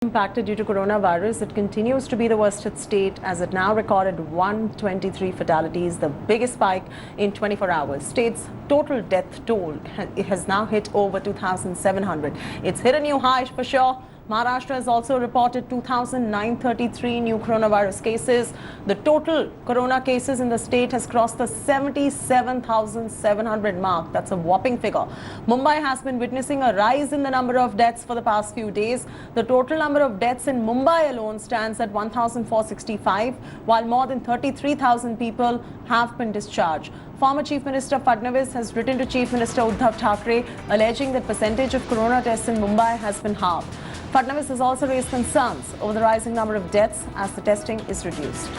Impacted due to coronavirus, it continues to be the worst hit state as it now recorded 123 fatalities, the biggest spike in 24 hours. State's total death toll has now hit over 2,700. It's hit a new high for sure. Maharashtra has also reported 2,933 new coronavirus cases. The total corona cases in the state has crossed the 77,700 mark. That's a whopping figure. Mumbai has been witnessing a rise in the number of deaths for the past few days. The total number of deaths in Mumbai alone stands at 1,465, while more than 33,000 people have been discharged. Former Chief Minister Fadnavis has written to Chief Minister Uddhav Thackeray alleging that percentage of corona tests in Mumbai has been halved. Fadnavis has also raised concerns over the rising number of deaths as the testing is reduced.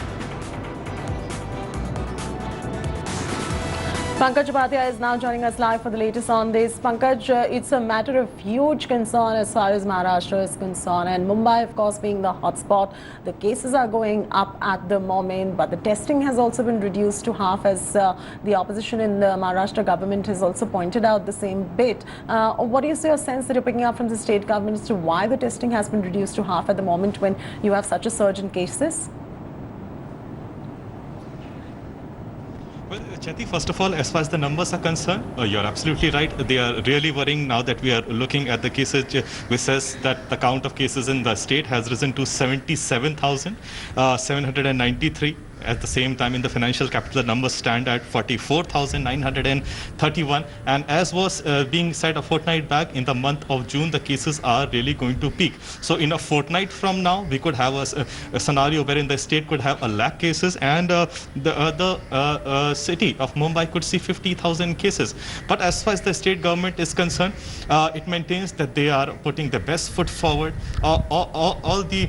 Pankaj Upadhyay is now joining us live for the latest on this. Pankaj, it's a matter of huge concern as far as Maharashtra is concerned, and Mumbai, of course, being the hotspot. The cases are going up at the moment, but the testing has also been reduced to half, as the opposition in the Maharashtra government has also pointed out the same bit. What is your sense that you're picking up from the state government as to why the testing has been reduced to half at the moment when you have such a surge in cases? Well, Chati, first of all, as far as the numbers are concerned, you're absolutely right. They are really worrying now that we are looking at the cases, which says that the count of cases in the state has risen to 77,793. At the same time, in the financial capital, the numbers stand at 44,931. And as was being said a fortnight back, in the month of June, the cases are really going to peak. So in a fortnight from now, we could have a scenario wherein the state could have 1 lakh cases and the city of Mumbai could see 50,000 cases. But as far as the state government is concerned, it maintains that they are putting the best foot forward. All the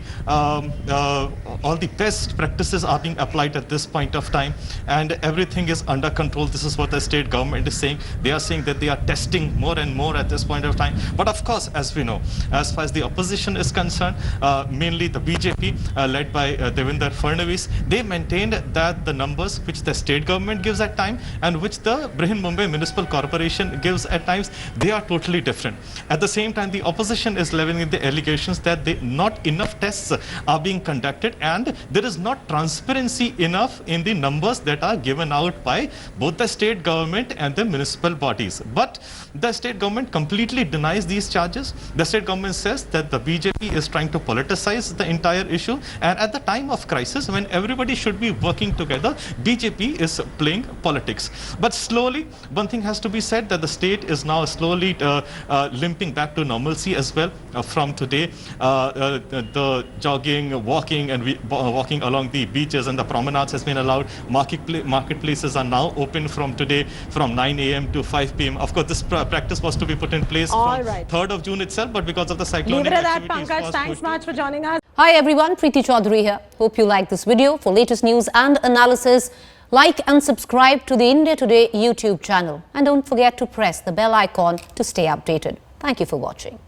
best practices are being applied at this point of time, and everything is under control. This is what the state government is saying. They are saying that they are testing more and more at this point of time. But of course, as we know, as far as the opposition is concerned, mainly the BJP led by Devendra Fadnavis, they maintained that the numbers which the state government gives at time and which the Mumbai Municipal Corporation gives at times, they are totally different. At the same time, the opposition is leveling the allegations that not enough tests are being conducted and there is not transparency enough in the numbers that are given out by both the state government and the municipal bodies. But the state government completely denies these charges. The state government says that the BJP is trying to politicize the entire issue, and at the time of crisis, when everybody should be working together, BJP is playing politics. But slowly, one thing has to be said, that the state is now slowly limping back to normalcy as well. From today, the jogging, walking and walking along the beaches and the promenades has been allowed. Marketplaces are now open from today from 9 a.m. to 5 p.m. Of course, this practice was to be put in place from 3rd of June itself, but because of the cyclone. Leave it at that, Pankaj. Thanks much for joining us. Hi everyone, Preeti Chaudhary here. Hope you like this video. For latest news and analysis, like and subscribe to the India Today YouTube channel. And don't forget to press the bell icon to stay updated. Thank you for watching.